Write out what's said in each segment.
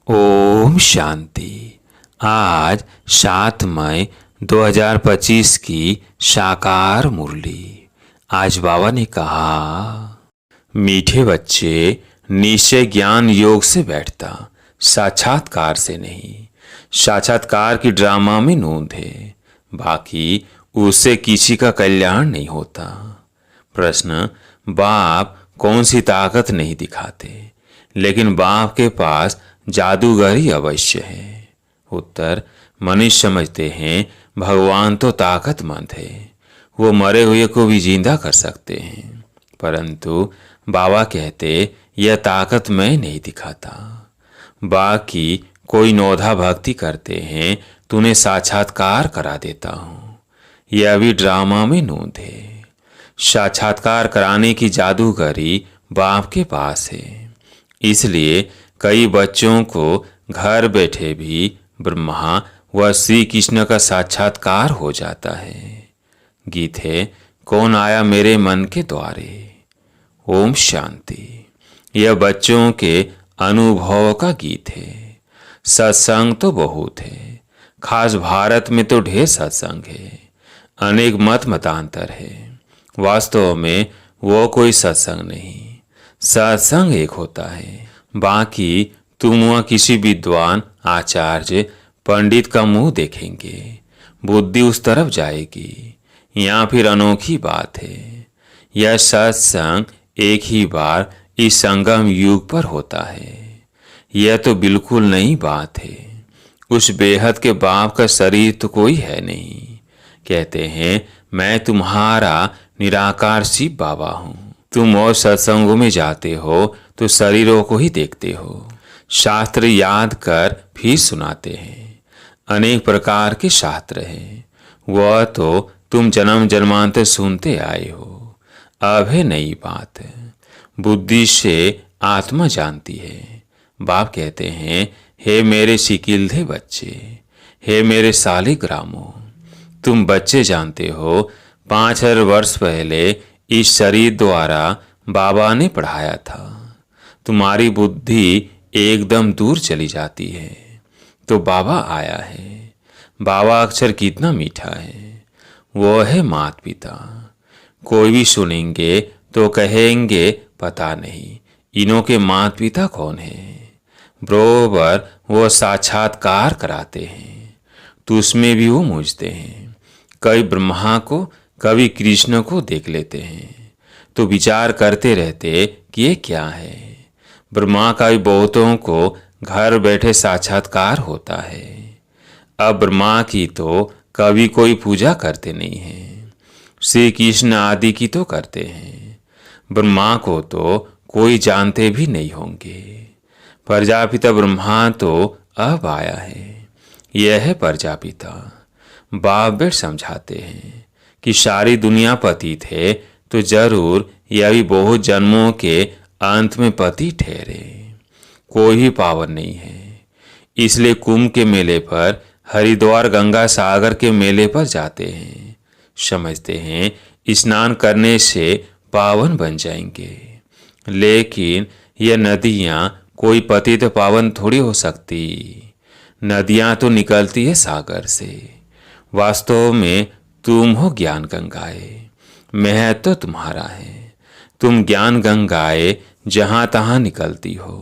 ओम शांति। आज 7 मई 2025 की साकार मुरली। आज बाबा ने कहा, मीठे बच्चे, निश्चय ज्ञान योग से बैठता, साक्षात्कार से नहीं। साक्षात्कार की ड्रामा में नूंद है, बाकी उससे किसी का कल्याण नहीं होता। प्रश्न, बाप कौन सी ताकत नहीं दिखाते, लेकिन बाप के पास जादूगरी अवश्य है। उत्तर, मनुष्य समझते हैं भगवान तो ताकतमंद है, वो मरे हुए को भी जिंदा कर सकते हैं, परंतु बाबा कहते यह ताकत मैं नहीं दिखाता। बाकी कोई नौधा भक्ति करते हैं तो उन्हें साक्षात्कार करा देता हूँ। यह भी ड्रामा में नूंद है। साक्षात्कार कराने की जादूगरी बाप के पास है, इसलिए कई बच्चों को घर बैठे भी ब्रह्मा व श्री कृष्ण का साक्षात्कार हो जाता है। गीत है, कौन आया मेरे मन के द्वारे। ओम शांति। यह बच्चों के अनुभव का गीत है। सत्संग तो बहुत है, खास भारत में तो ढेर सत्संग है, अनेक मतांतर है। वास्तव में वो कोई सत्संग नहीं, सत्संग एक होता है। बाकी तुम वह किसी विद्वान, आचार्य, पंडित का मुंह देखेंगे, बुद्धि उस तरफ जाएगी। या फिर अनोखी बात है, यह सत्संग एक ही बार इस संगम युग पर होता है। यह तो बिल्कुल नई बात है। उस बेहद के बाप का शरीर तो कोई है नहीं। कहते हैं, मैं तुम्हारा निराकार शिव बाबा हूँ। तुम और सत्संगों में जाते हो तो शरीरों को ही देखते हो। शास्त्र याद कर फिर सुनाते हैं। अनेक प्रकार के शास्त्र हैं, वह तो तुम जन्म जन्मांतर सुनते आए हो। अब है नई बात। बुद्धि से आत्मा जानती है। बाप कहते हैं, हे मेरे शिकिलधे बच्चे, हे मेरे सालिग्रामों, तुम बच्चे जानते हो 5000 वर्ष पहले इस शरीर द्वारा बाबा ने पढ़ाया था। तुम्हारी बुद्धि एकदम दूर चली जाती है तो बाबा आया है। बाबा अक्षर कितना मीठा है, वो है माता पिता। कोई भी सुनेंगे तो कहेंगे पता नहीं इन्हों के माता पिता कौन है। बरोबर वो साक्षात्कार कराते हैं तो उसमें भी वो मूझते हैं। कभी ब्रह्मा को, कभी कृष्ण को देख लेते हैं तो विचार करते रहते कि ये क्या है। ब्रह्मा का भी बहुतों को घर बैठे साक्षात्कार होता है। अब ब्रह्मा की तो कभी कोई पूजा करते नहीं है, श्री कृष्ण आदि की तो करते हैं। ब्रह्मा को तो कोई जानते भी नहीं होंगे। प्रजापिता ब्रह्मा तो अब आया है। यह है प्रजापिता। बाप बेट समझाते हैं कि सारी दुनिया पतित है तो जरूर यह भी बहुत जन्मों के अंत में पति ठहरे। कोई भी पावन नहीं है। इसलिए कुंभ के मेले पर, हरिद्वार गंगा सागर के मेले पर जाते हैं। समझते हैं स्नान करने से पावन बन जाएंगे, लेकिन यह नदियाँ कोई पतित पावन थोड़ी हो सकती। नदियाँ तो निकलती है सागर से। वास्तव में तुम हो ज्ञान गंगाएं, महत्व तो तुम्हारा है। तुम ज्ञान गंगाएं जहां तहां निकलती हो।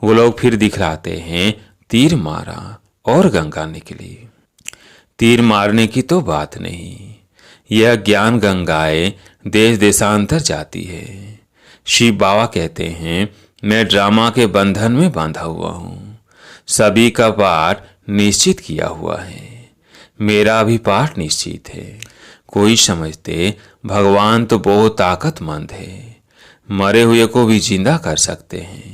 वो लोग फिर दिखलाते हैं तीर मारा और गंगा निकली। तीर मारने की तो बात नहीं। यह ज्ञान गंगाएं देश देशांतर जाती है। शिव बाबा कहते हैं, मैं ड्रामा के बंधन में बांधा हुआ हूँ। सभी का पाठ निश्चित किया हुआ है, मेरा भी पाठ निश्चित है। कोई समझते भगवान तो बहुत ताकतमंद है, मरे हुए को भी जिंदा कर सकते हैं।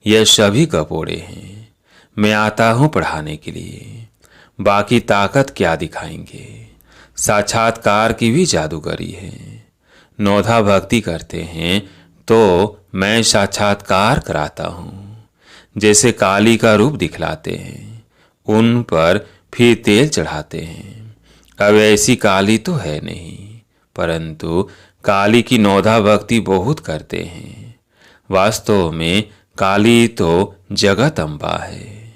यह सभी कपोड़े हैं। मैं आता हूँ पढ़ाने के लिए। बाकी ताकत क्या दिखाएंगे। साक्षात्कार की भी जादूगरी है। नौधा भक्ति करते हैं तो मैं साक्षात्कार कराता हूँ। जैसे काली का रूप दिखलाते हैं, उन पर फिर तेल चढ़ाते हैं। अब ऐसी काली तो है नहीं, परंतु काली की नौधा भक्ति बहुत करते हैं। वास्तव में काली तो जगत अम्बा है।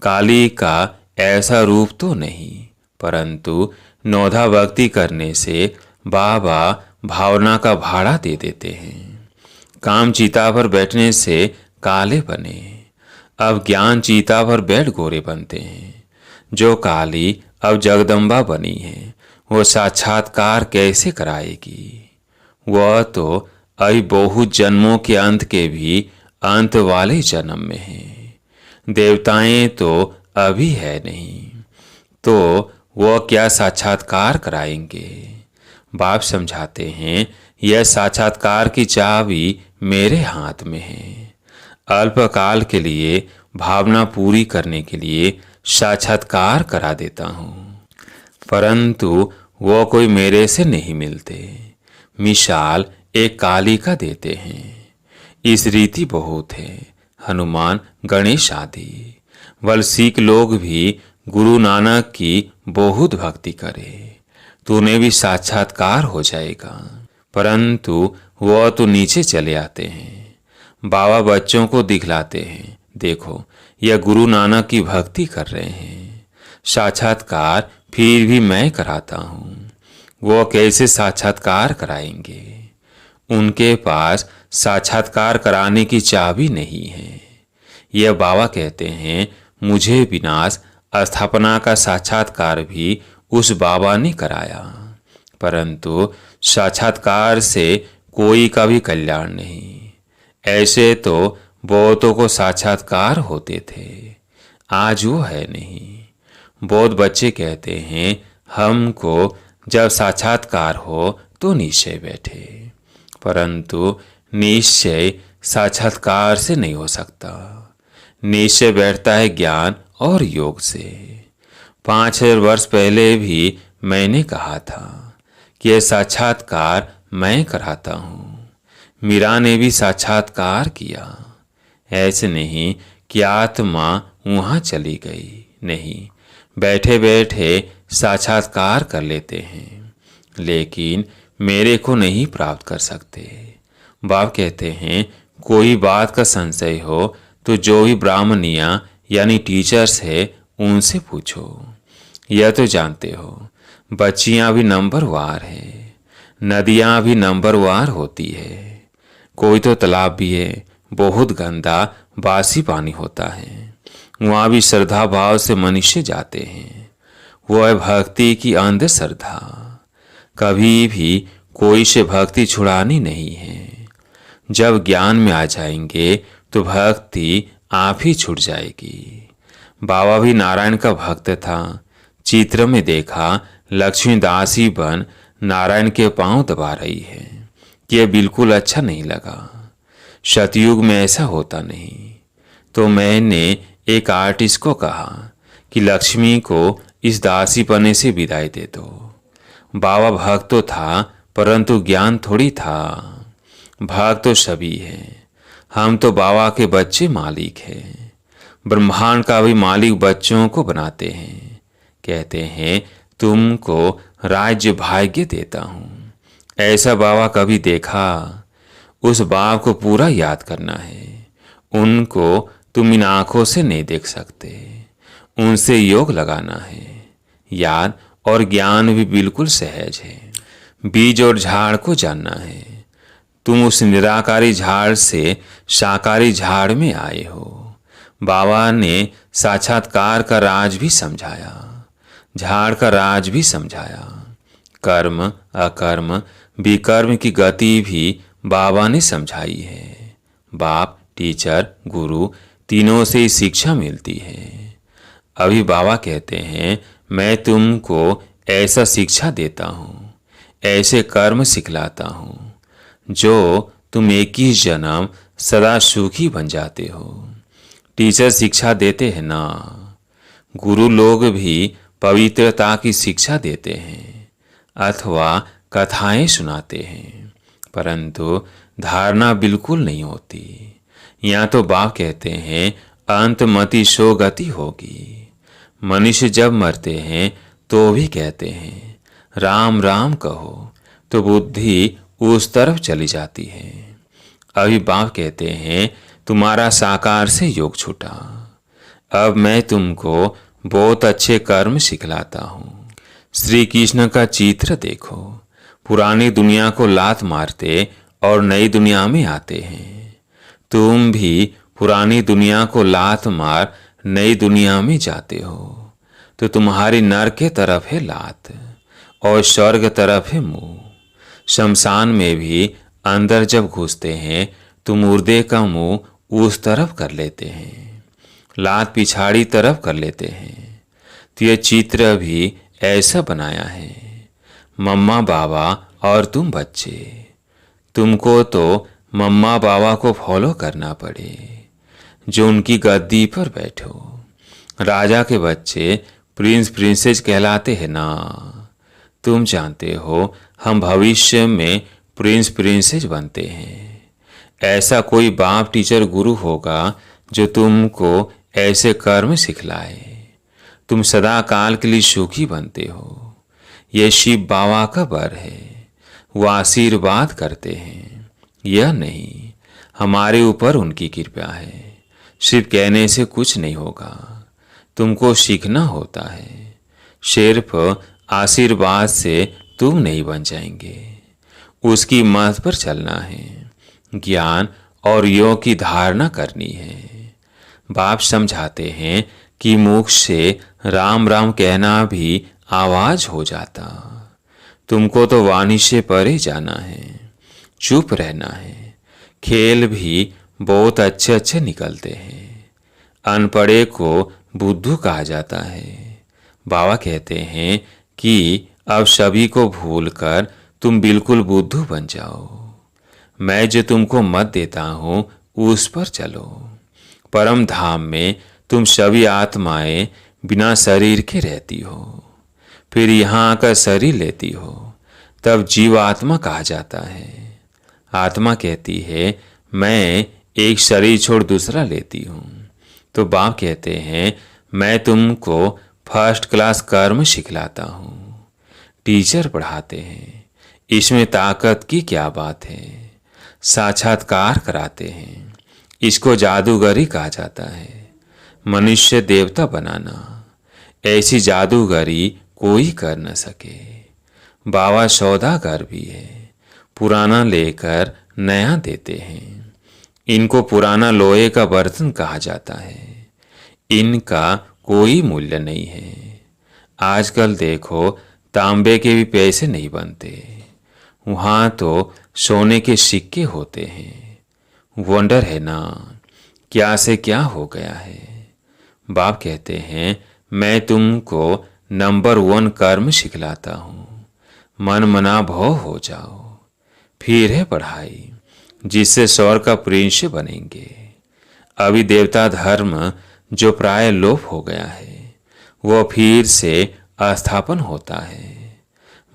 काली का ऐसा रूप तो नहीं, परंतु नौधा भक्ति करने से बाबा भावना का भाड़ा दे देते हैं। काम चीता पर बैठने से काले बने, अब ज्ञान चीता पर बैठ गोरे बनते हैं। जो काली अब जगदम्बा बनी है, वो साक्षात्कार कैसे कराएगी? वह तो अभी बहुत जन्मों के अंत के भी अंत वाले जन्म में है। देवताएं तो अभी है नहीं, तो वह क्या साक्षात्कार कराएंगे? बाप समझाते हैं, यह साक्षात्कार की चाबी मेरे हाथ में है। अल्पकाल के लिए भावना पूरी करने के लिए साक्षात्कार करा देता हूँ, परंतु वो कोई मेरे से नहीं मिलते। मिसाल एक काली का देते हैं। इस रीति बहुत है, हनुमान, गणेश आदि। बल सिख लोग भी गुरु नानक की बहुत भक्ति करे, तूने भी साक्षात्कार हो जाएगा। परंतु वह तो नीचे चले आते हैं। बाबा बच्चों को दिखलाते हैं, देखो यह गुरु नानक की भक्ति कर रहे हैं। साक्षात्कार फिर भी मैं कराता हूँ, वो कैसे साक्षात्कार कराएंगे? उनके पास साक्षात्कार कराने की चाबी नहीं है। यह बाबा कहते हैं, मुझे विनाश स्थापना का साक्षात्कार भी उस बाबा ने कराया, परंतु साक्षात्कार से कोई का भी कल्याण नहीं। ऐसे तो बहुतों को साक्षात्कार होते थे, आज वो है नहीं। बहुत बच्चे कहते हैं, हमको जब साक्षात्कार हो तो निश्चय बैठे, परंतु निश्चय साक्षात्कार से नहीं हो सकता। निश्चय बैठता है ज्ञान और योग से। 5000 वर्ष पहले भी मैंने कहा था कि यह साक्षात्कार मैं कराता हूँ। मीरा ने भी साक्षात्कार किया। ऐसे नहीं कि आत्मा वहाँ चली गई, नहीं, बैठे बैठे साक्षात्कार कर लेते हैं, लेकिन मेरे को नहीं प्राप्त कर सकते। बाप कहते हैं, कोई बात का संशय हो तो जो भी ब्राह्मणियाँ यानी टीचर्स है उनसे पूछो। यह तो जानते हो, बच्चियाँ भी नंबरवार है, नदियाँ भी नंबरवार होती है। कोई तो तालाब भी है, बहुत गंदा बासी पानी होता है, वहाँ भी श्रद्धा भाव से मनुष्य जाते हैं। वह है भक्ति की अंध श्रद्धा। कभी भी कोई से भक्ति छुड़ानी नहीं है। जब ज्ञान में आ जाएंगे तो भक्ति आप ही छूट जाएगी। बाबा भी नारायण का भक्त था। चित्र में देखा लक्ष्मी दासी बन नारायण के पांव दबा रही है, यह बिल्कुल अच्छा नहीं लगा। सतयुग में ऐसा होता नहीं। तो मैंने एक आर्टिस्ट को कहा कि लक्ष्मी को इस दासी पने से विदाई दे दो। बाबा भक्त तो था, परंतु ज्ञान थोड़ी था। भक्त तो सभी है, हम तो बाबा के बच्चे मालिक हैं। ब्रह्मांड का भी मालिक बच्चों को बनाते हैं। कहते हैं, तुमको राज्य भाग्य देता हूँ। ऐसा बाबा कभी देखा? उस बाप को पूरा याद करना है। उनको तुम इन आंखों से नहीं देख सकते, उनसे योग लगाना है। याद और ज्ञान भी बिल्कुल सहज है। बीज और झाड़ को जानना है। तुम उस निराकारी झाड़ से साकारी झाड़ में आए हो। बाबा ने साक्षात्कार का राज भी समझाया, झाड़ का राज भी समझाया। कर्म अकर्म विकर्म की गति भी बाबा ने समझाई है। बाप, टीचर, गुरु तीनों से ही शिक्षा मिलती है। अभी बाबा कहते हैं, मैं तुमको ऐसा शिक्षा देता हूँ, ऐसे कर्म सिखलाता हूँ, जो तुम 21 जन्म सदा सुखी बन जाते हो। टीचर शिक्षा देते हैं ना, गुरु लोग भी पवित्रता की शिक्षा देते हैं अथवा कथाएं सुनाते हैं, परंतु धारणा बिल्कुल नहीं होती। यहाँ तो बाप कहते हैं, अंतमति सो गति होगी। मनुष्य जब मरते हैं तो भी कहते हैं राम राम कहो, तो बुद्धि उस तरफ चली जाती है। अभी बाप कहते हैं, तुम्हारा साकार से योग छूटा। अब मैं तुमको बहुत अच्छे कर्म सिखलाता हूँ। श्री कृष्ण का चित्र देखो, पुरानी दुनिया को लात मारते और नई दुनिया में आते हैं। तुम भी पुरानी दुनिया को लात मार नई दुनिया में जाते हो। तो तुम्हारी नर के तरफ है लात और स्वर्ग तरफ है मुंह। शमशान में भी अंदर जब घुसते हैं तो मुर्दे का मुंह उस तरफ कर लेते हैं, लात पिछाड़ी तरफ कर लेते हैं। तो ये चित्र भी ऐसा बनाया है। मम्मा बाबा और तुम बच्चे, तुमको तो मम्मा बाबा को फॉलो करना पड़े जो उनकी गद्दी पर बैठो। राजा के बच्चे प्रिंस प्रिंसेस कहलाते हैं ना। तुम जानते हो हम भविष्य में प्रिंस प्रिंसेस बनते हैं। ऐसा कोई बाप टीचर गुरु होगा जो तुमको ऐसे कर्म सिखलाए। तुम सदा काल के लिए सुखी बनते हो। यह शिव बाबा का वर है, वो आशीर्वाद करते हैं। यह नहीं, हमारे ऊपर उनकी कृपा है। सिर्फ कहने से कुछ नहीं होगा, तुमको सीखना होता है। सिर्फ आशीर्वाद से तुम नहीं बन जाएंगे, उसकी मत पर चलना है। ज्ञान और योग की धारणा करनी है। बाप समझाते हैं कि मुख से राम राम कहना भी आवाज हो जाता। तुमको तो वाणी से परे जाना है, चुप रहना है। खेल भी बहुत अच्छे अच्छे निकलते हैं। अनपढ़े को बुद्धू कहा जाता है। बाबा कहते हैं कि अब सभी को भूलकर तुम बिल्कुल बुद्धू बन जाओ। मैं जो तुमको मत देता हूँ उस पर चलो। परम धाम में तुम सभी आत्माएं बिना शरीर के रहती हो, फिर यहाँ आकर शरीर लेती हो, तब जीव आत्मा कहा जाता है। आत्मा कहती है मैं एक शरीर छोड़ दूसरा लेती हूँ। तो बाप कहते हैं मैं तुमको फर्स्ट क्लास कर्म सिखलाता हूँ। टीचर पढ़ाते हैं, इसमें ताकत की क्या बात है। साक्षात्कार कराते हैं, इसको जादूगरी कहा जाता है। मनुष्य देवता बनाना, ऐसी जादूगरी कोई कर न सके। बाबा सौदागर भी है, पुराना लेकर नया देते हैं। इनको पुराना लोहे का बर्तन कहा जाता है। इनका कोई मूल्य नहीं है। आजकल देखो तांबे के भी पैसे नहीं बनते, वहाँ तो सोने के सिक्के होते हैं। वंडर है ना, क्या से क्या हो गया है। बाप कहते हैं मैं तुमको नंबर 1 कर्म सिखलाता हूँ। मन मना भव हो जाओ। फिर है पढ़ाई जिससे स्वर्ग का प्रिंस बनेंगे। अभी देवता धर्म जो प्राय लोप हो गया है वो फिर से स्थापन होता है।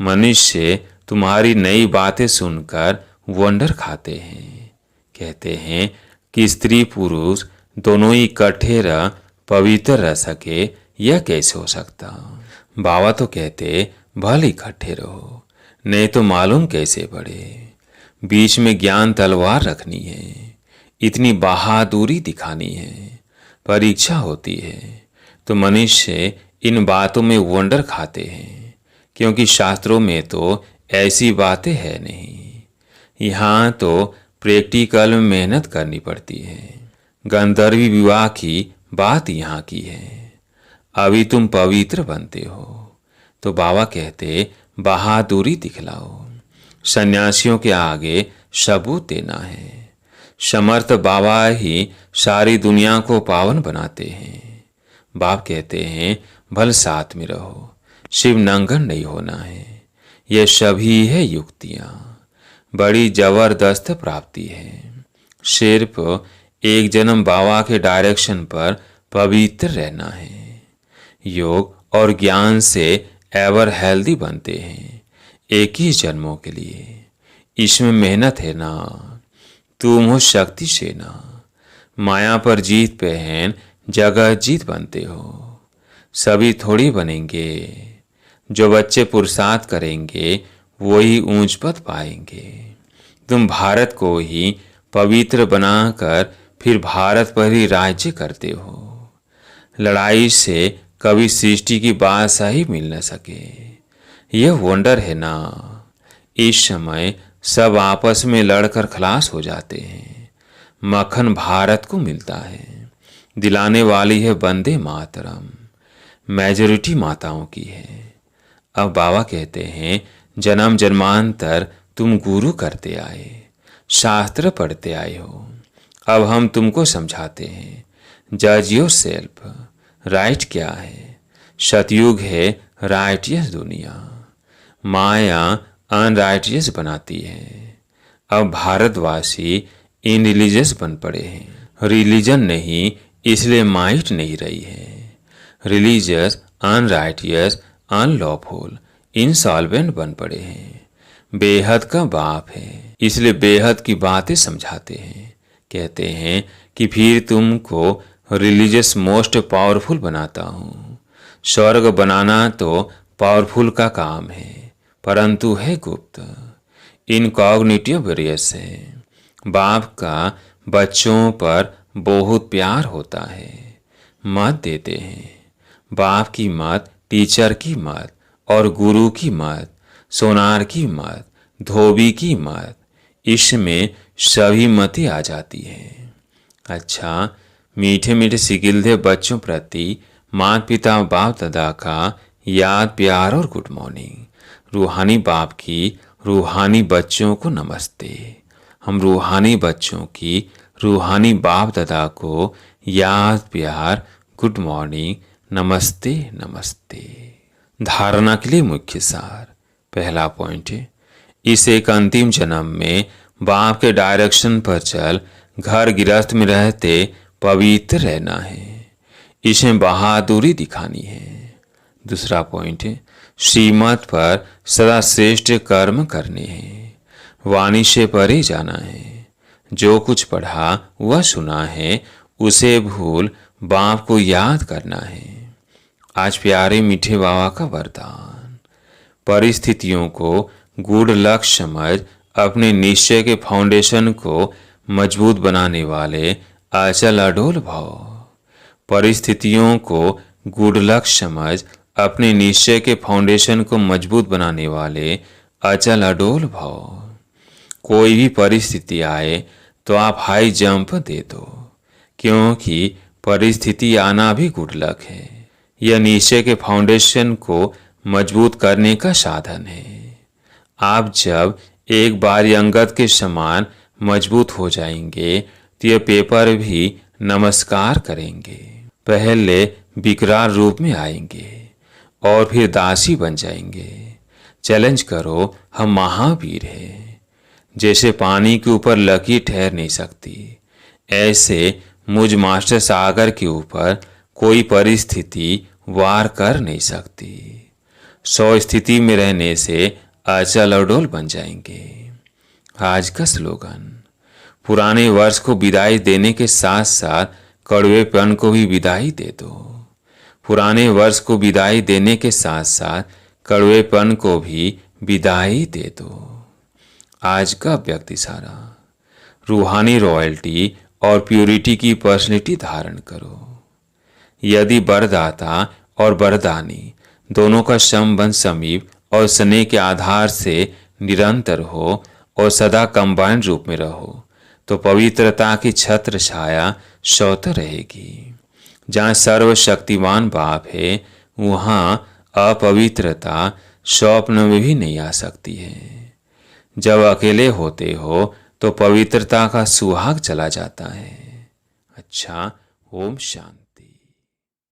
मनुष्य तुम्हारी नई बातें सुनकर वंडर खाते हैं। कहते हैं कि स्त्री पुरुष दोनों ही इकट्ठे रह पवित्र रह सके, यह कैसे हो सकता। बाबा तो कहते भले इकट्ठे रहो, नहीं तो मालूम कैसे बढ़े। बीच में ज्ञान तलवार रखनी है, इतनी बहादुरी दिखानी है। परीक्षा होती है तो मनुष्य इन बातों में वंडर खाते हैं, क्योंकि शास्त्रों में तो ऐसी बातें है नहीं। यहाँ तो प्रैक्टिकल में मेहनत करनी पड़ती है। गंधर्वी विवाह की बात यहाँ की है। अभी तुम पवित्र बनते हो तो बाबा कहते बहादुरी दिखलाओ। सन्यासियों के आगे सबूत देना है। समर्थ बाबा ही सारी दुनिया को पावन बनाते हैं। बाप कहते हैं भल साथ में रहो, शिव नंगन नहीं होना है। ये सभी है युक्तियाँ, बड़ी जबरदस्त प्राप्ति है। सिर्फ एक जन्म बाबा के डायरेक्शन पर पवित्र रहना है। योग और ज्ञान से एवर हेल्दी बनते हैं, एक ही जन्मों के लिए। इसमें मेहनत है ना, तुम हो शक्ति से ना। माया पर जीत पहन जगह जीत बनते हो। सभी थोड़ी बनेंगे। जो बच्चे पुरुषार्थ करेंगे वही ऊंच पद पाएंगे। तुम भारत को ही पवित्र बनाकर फिर भारत पर ही राज्य करते हो। लड़ाई से कभी सृष्टि की बादशाही मिल न सके। यह वंडर है ना। इस समय सब आपस में लड़कर खलास हो जाते हैं। मक्खन भारत को मिलता है। दिलाने वाली है वंदे मातरम। मेजॉरिटी माताओं की है। अब बाबा कहते हैं, जन्म जन्मांतर तुम गुरु करते आए, शास्त्र पढ़ते आए हो। अब हम तुमको समझाते हैं। जज योर सेल्फ। राइट क्या है? सतयुग है राइटियस दुनिया। माया अनराइटियस बनाती है। अब भारतवासी इन रिलीजियस बन पड़े हैं। रिलीजन नहीं, इसलिए माइट नहीं रही है। रिलीजियस, अनराइटियस, अनलॉफुल, इंसॉल्वेंट बन पड़े हैं। बेहद का बाप है, इसलिए बेहद की बातें समझाते हैं। कहते हैं कि फिर तुमको रिलीजियस मोस्ट पावरफुल बनाता हूँ। स्वर्ग बनाना तो पावरफुल का काम है, परंतु है गुप्त, इनकॉग्निटिव वेरियस है। बाप का बच्चों पर बहुत प्यार होता है। मत देते हैं। बाप की मत, टीचर की मत और गुरु की मत, सोनार की मत, धोबी की मत, इसमें सभी मतें आ जाती हैं। अच्छा, मीठे मीठे सिकिलधे बच्चों प्रति माता पिता बाप दादा का याद, प्यार और गुड मॉर्निंग। रूहानी बाप की रूहानी बच्चों को नमस्ते। हम रूहानी बच्चों की रूहानी बाप दादा को याद, प्यार, गुड मॉर्निंग, नमस्ते नमस्ते। धारणा के लिए मुख्य सार। पहला पॉइंट है, इस एक अंतिम जन्म में बाप के डायरेक्शन पर चल घर गृहस्थ में रहते पवित्र रहना है। इसमें बहादुरी दिखानी है। दूसरा पॉइंट है, श्रीमत पर सदा श्रेष्ठ कर्म करने हैं। वाणी से परे जाना है। जो कुछ पढ़ा वह सुना है, उसे भूल बाप को याद करना है। आज प्यारे मीठे बाबा का वरदान। परिस्थितियों को गूढ़ लक्ष्य समझ अपने निश्चय के फाउंडेशन को मजबूत बनाने वाले अचल अडोल भव। परिस्थितियों को गूढ़ लक्ष्य समझ अपने निश्चय के फाउंडेशन को मजबूत बनाने वाले अचल अडोल भव। कोई भी परिस्थिति आए तो आप हाई जंप दे दो, क्योंकि परिस्थिति आना भी गुड लक है। यह निश्चय के फाउंडेशन को मजबूत करने का साधन है। आप जब एक बार अंगद के समान मजबूत हो जाएंगे तो यह पेपर भी नमस्कार करेंगे। पहले विकराल रूप में आएंगे और फिर दासी बन जाएंगे। चैलेंज करो, हम महावीर हैं। जैसे पानी के ऊपर लकीर ठहर नहीं सकती, ऐसे मुझ मास्टर सागर के ऊपर कोई परिस्थिति वार कर नहीं सकती। 100 स्थिति में रहने से अचल अडोल बन जाएंगे। आज का स्लोगन। पुराने वर्ष को विदाई देने के साथ साथ कड़वेपन को भी विदाई दे दो। पुराने वर्ष को विदाई देने के साथ साथ कड़वेपन को भी विदाई दे दो। आज का व्यक्ति सारा। रूहानी रॉयल्टी और प्यूरिटी की पर्सनैलिटी धारण करो। यदि वरदाता और वरदानी दोनों का संबंध समीप और स्नेह के आधार से निरंतर हो और सदा कंबाइंड रूप में रहो, तो पवित्रता की छत्र छाया स्वत रहेगी। जहाँ सर्वशक्तिमान बाप है, वहाँ अपवित्रता स्वप्न में भी नहीं आ सकती है। जब अकेले होते हो तो पवित्रता का सुहाग चला जाता है। अच्छा, ओम शांति।